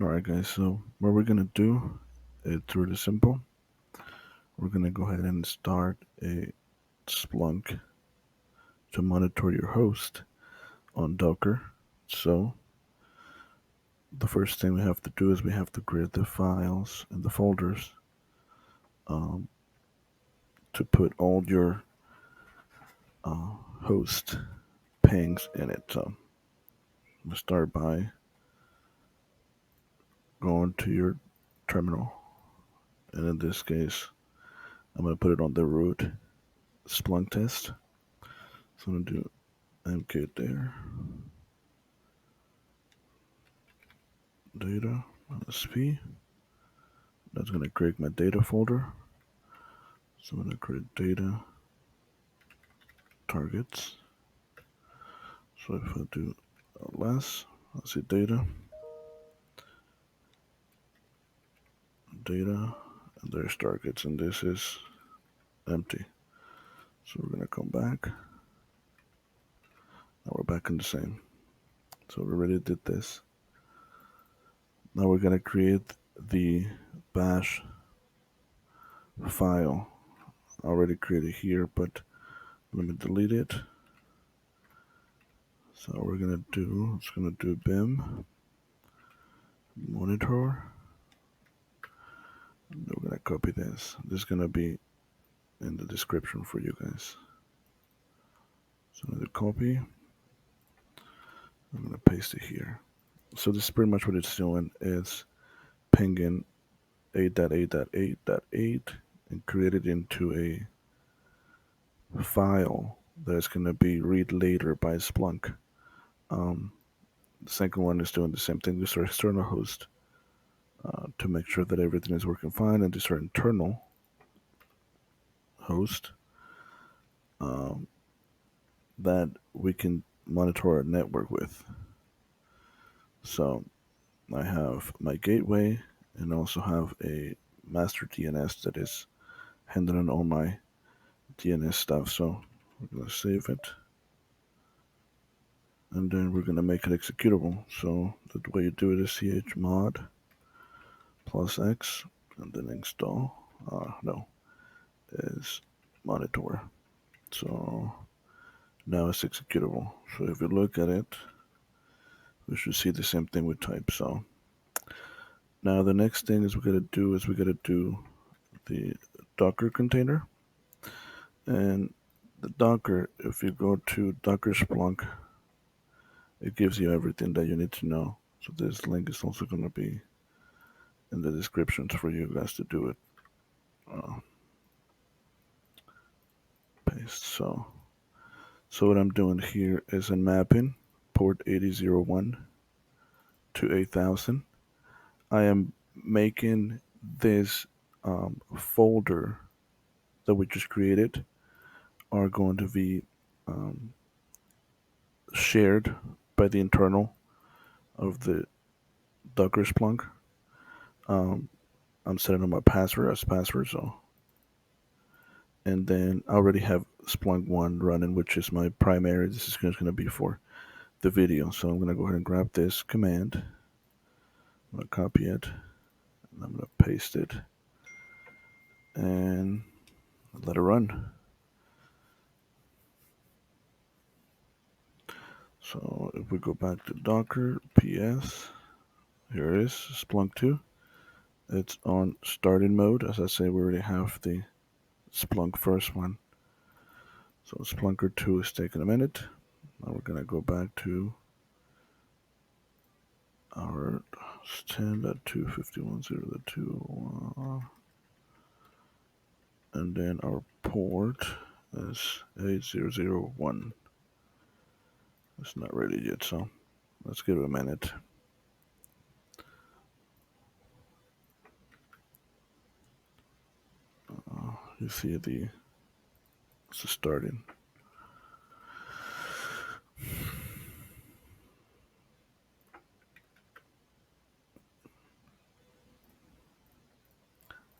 Alright guys, so what we're gonna do, it's really simple. We're gonna go ahead and start a Splunk to monitor your host on Docker. So the first thing we have to do is we have to create the files and the folders um, to put all your host pings in it. So we start by going to your terminal, and in this case, I'm gonna put it on the root Splunk test. So I'm gonna do mk there data -p. That's going to create my data folder. So I'm going to create data targets. So if I do less, I'll see data, and there's targets, and this is empty. So we're going to come back. Now we're back in the same. So we already did this. Now we're going to create the bash file. I already created here, but let me delete it. So we're going to do, it's going to do bim monitor. And we're going to copy this. This is going to be in the description for you guys. So I'm going to copy. I'm going to paste it here. So this is pretty much what it's doing. It's pinging 8.8.8.8 and create it into a file that's going to be read later by Splunk. Um, the second one is doing the same thing. This is our external host to make sure that everything is working fine, and this is our internal host um, that we can monitor our network with. So I have my gateway and also have a master DNS that is handling all my DNS stuff. So we're going to save it, and then we're going to make it executable. So the way you do it is chmod +x, and then install. No, is monitor. So now it's executable. So if you look at it, we should see the same thing with type. So now the next thing is we gotta do the Docker container. And the Docker, if you go to Docker Splunk, it gives you everything that you need to know. So this link is also going to be in the descriptions for you guys to do it. Uh, paste. So what I'm doing here is a mapping port 8001 to 8000. I am making this folder that we just created are going to be um, shared by the internal of the Docker Splunk. Um, I'm setting up my password as password, so and then I already have Splunk 1 running, which is my primary. This is going to be for the video, so I'm going to go ahead and grab this command. I'm going to copy it, and I'm going to paste it, and let it run. So if we go back to Docker PS, here it is, Splunk 2. It's on starting mode. As I say, we already have the Splunk first one. So Splunker 2 is taking a minute. Now we're going to go back to our 10.251.0.2, and then our port is 8001. It's not ready yet, so let's give it a minute. You see it's starting.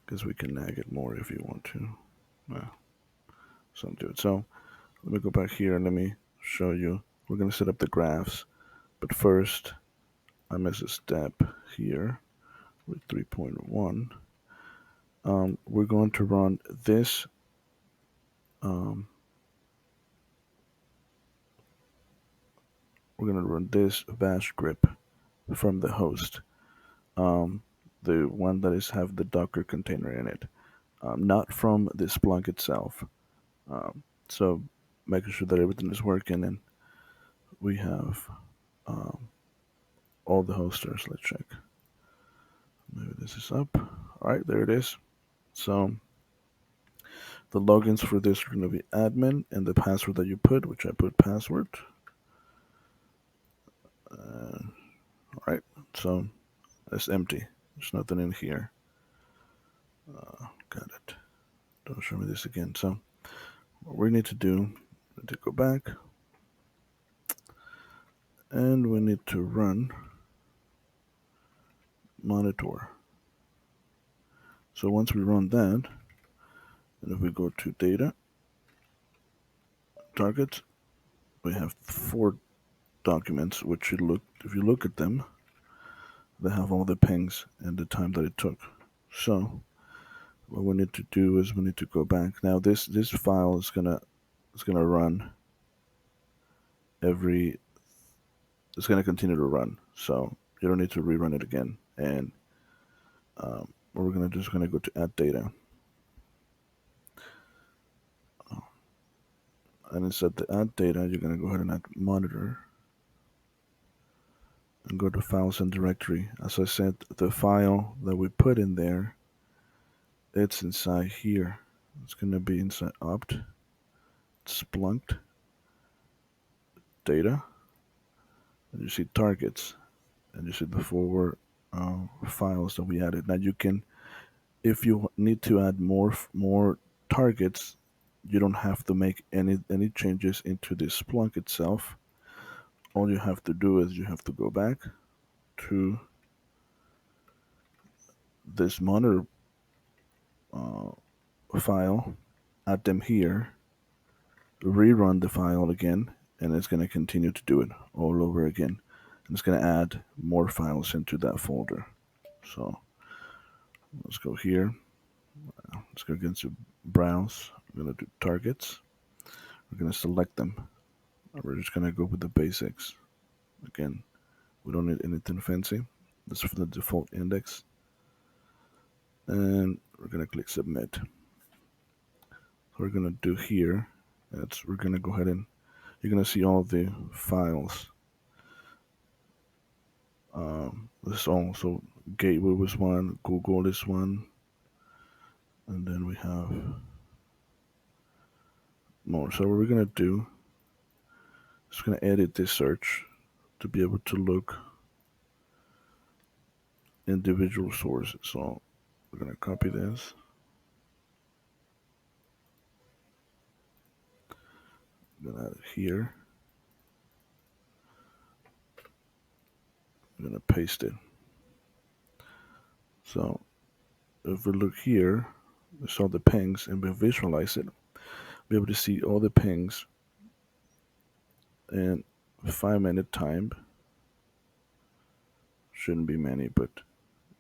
Because we can nag it more if you want to. Some do it. So let me go back here and let me show you. We're going to set up the graphs, but first I miss a step here with 3.1. We're going to run this. Um, we're going to run this bash script from the host, um, the one that is have the Docker container in it, not from the Splunk itself. So making sure that everything is working and we have um, all the hosters. Let's check. Maybe this is up. All right, there it is. So the logins for this are going to be admin and the password that you put, which I put password. All right, so it's empty. There's nothing in here. Got it. Don't show me this again. So what we need to do is to go back and we need to run monitor. So once we run that, and if we go to data, targets, we have 4 documents, which you look if you look at them, they have all the pings and the time that it took. So what we need to do is we need to go back. Now this file is gonna run every. It's gonna continue to run. So you don't need to rerun it again. And what we're gonna go to add data, and instead to add data, you're gonna go ahead and add monitor and go to files and directory. As I said, the file that we put in there, it's inside here. It's gonna be inside opt Splunk data, and you see targets, and you see the 4 files that we added. Now you can, if you need to add more targets, you don't have to make any changes into the Splunk itself. All you have to do is you have to go back to this monitor uh, file, add them here, rerun the file again, and it's going to continue to do it all over again. And it's going to add more files into that folder. So let's go here. Let's go against browse. We're going to do targets. We're going to select them. We're just going to go with the basics. Again, we don't need anything fancy. This is for the default index. And we're going to click submit. What we're going to do here is we're going to go ahead and you're going to see all the files. This also Gateway was one, Google is one, and then we have more. So what we're going to do is we're going to edit this search to be able to look individual sources. So we're going to copy this. I'm going to add it here. I'm going to paste it. So if we look here, we saw the pings and we visualize it, be able to see all the pings in 5-minute time. Shouldn't be many, but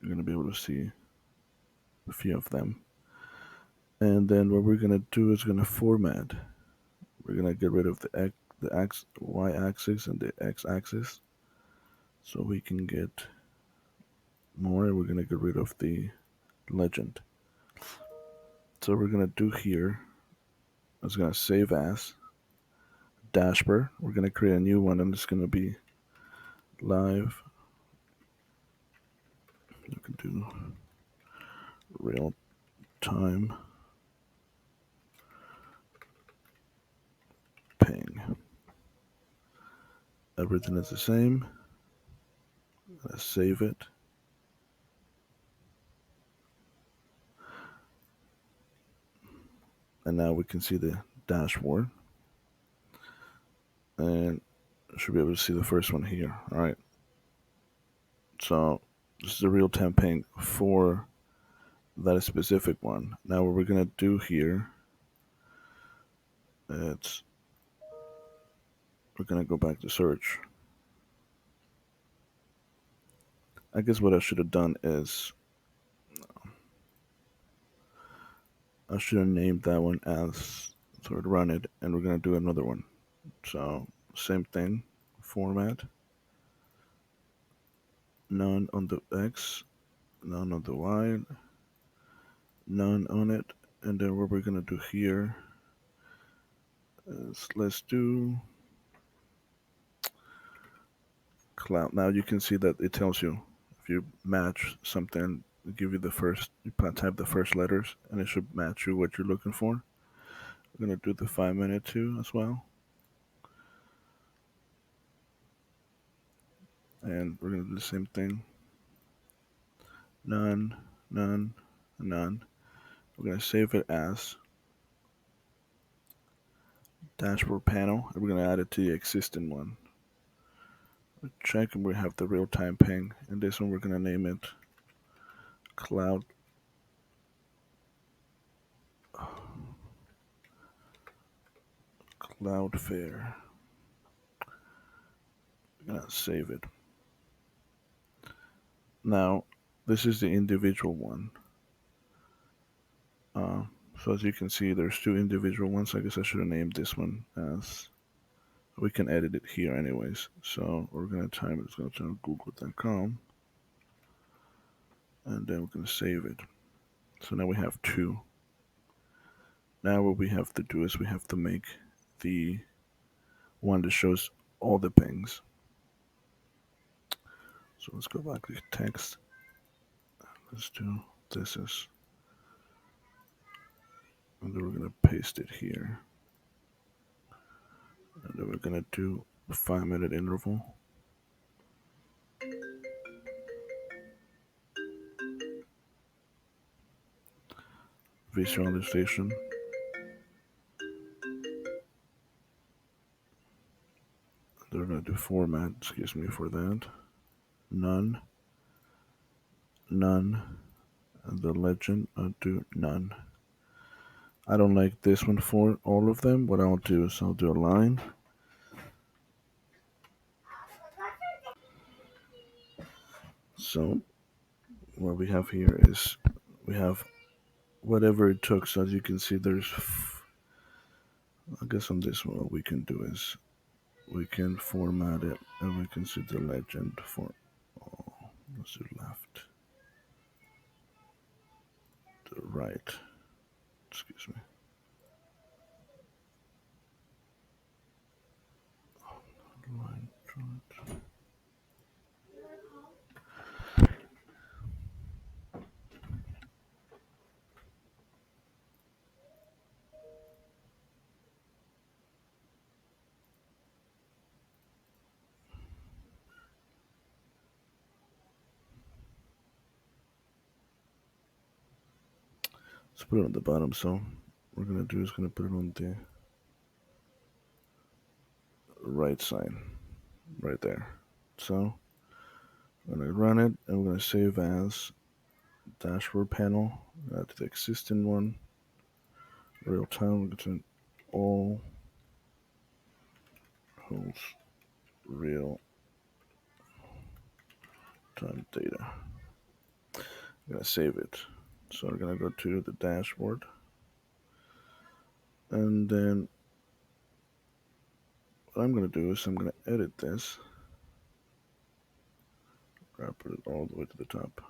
you're going to be able to see a few of them. And then what we're going to do is going to format. We're going to get rid of the y-axis and the x-axis so we can get more. We're going to get rid of the legend. So what we're going to do here is going to save as dashboard. We're going to create a new one and it's going to be live. You can do real time ping. Everything is the same. Let's save it. And now we can see the dashboard. And should be able to see the first one here. All right. So this is the real time ping for that specific one. Now what we're gonna do here, it's we're gonna go back to search. I guess what I should have done is I should have named that one as sort of run it, and we're gonna do another one. So same thing, format, none on the X, none on the Y, none on it, and then what we're gonna do here is let's do cloud. Now you can see that it tells you if you match something, it give you the first. You type the first letters, and it should match you what you're looking for. We're gonna do the 5 minute too as well, and we're gonna do the same thing. None, none, none. We're gonna save it as dashboard panel, and we're gonna add it to the existing one. Check, and we have the real time ping, and this one we're gonna name it cloud Cloudflare. I'm gonna save it. Now, this is the individual one. Uh, so as you can see, there's two individual ones. I guess I should have named this one as. We can edit it here anyways. So we're gonna type it's gonna turn google.com, and then we're gonna save it. So now we have two. Now what we have to do is we have to make the one that shows all the pings. So let's go back to text. Let's do this is, and then we're gonna paste it here, and then we're gonna do a 5 minute interval. Visualization. Then we're gonna do format. Excuse me for that. None, none, and the legend. I'll do none. I don't like this one for all of them. What I'll do is I'll do a line. So what we have here is we have whatever it took. So as you can see, there's. I guess on this one, what we can do is we can format it, and we can see the legend for. Oh, let's do left, the right. Excuse me. Line, right. Let's put it on the bottom. So what we're gonna do is gonna put it on the right side, right there. So I'm gonna run it, and we're gonna save as dashboard panel. Add the existing one. Real time. We're gonna all host real time data. I'm gonna save it. So we're gonna go to the dashboard, and then what I'm gonna do is I'm gonna edit this. I put it all the way to the top.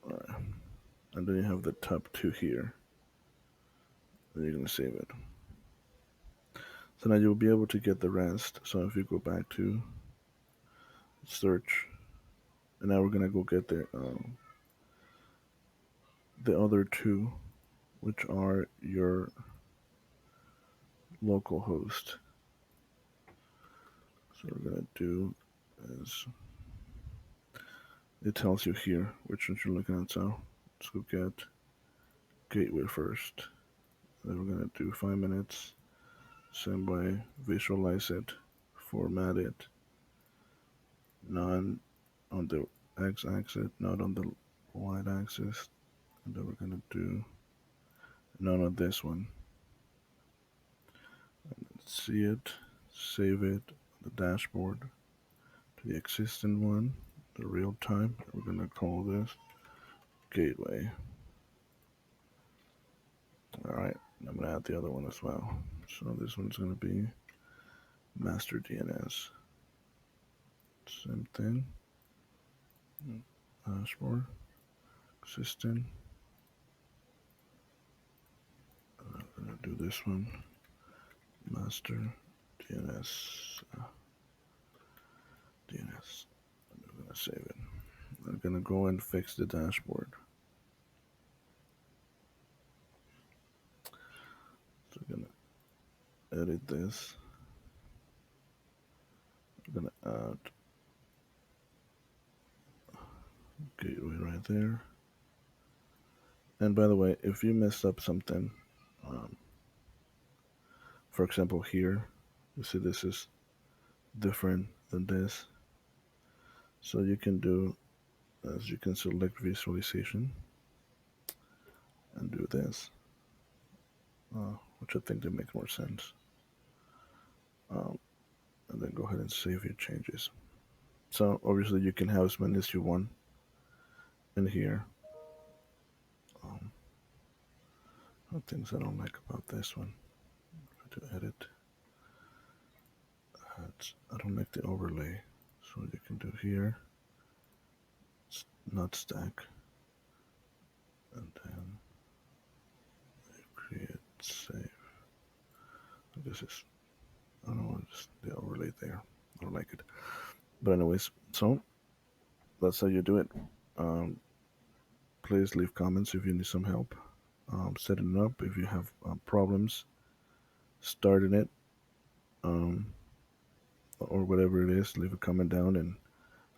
Alright. And then you have the top two here. And you're gonna save it. So now you'll be able to get the rest. So if you go back to search, and now we're gonna go get the other two, which are your local host. So what we're gonna do is it tells you here which ones you're looking at. So let's go get gateway first. Then we're gonna do 5 minutes. Same way, visualize it, format it, none on the x-axis, not on the y-axis, And then we're gonna do none of this one. See it, save it, the dashboard to the existing one, the real time. We're gonna call this gateway. Alright, I'm gonna add the other one as well. So this one's gonna be master DNS. Same thing. Dashboard, existing. I'm gonna do this one. Master DNS. DNS. I'm gonna save it. I'm gonna go and fix the dashboard. So I'm gonna edit this. I'm gonna add gateway right there. And by the way, if you messed up something, um, for example here, you see this is different than this. So you can do, as you can select visualization and do this, which I think that makes more sense. And then go ahead and save your changes. So obviously you can have as many as you want in here. Things I don't like about this one. To edit. I don't like the overlay. So you can do here. It's not stack. And then create save. This is, I don't know, just the overlay there. I don't like it. But anyways, so that's how you do it. Um, please leave comments if you need some help setting it up. If you have problems starting it, um, or whatever it is, leave a comment down and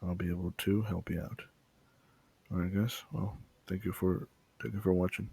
I'll be able to help you out. All right, guys. Well, thank you for watching.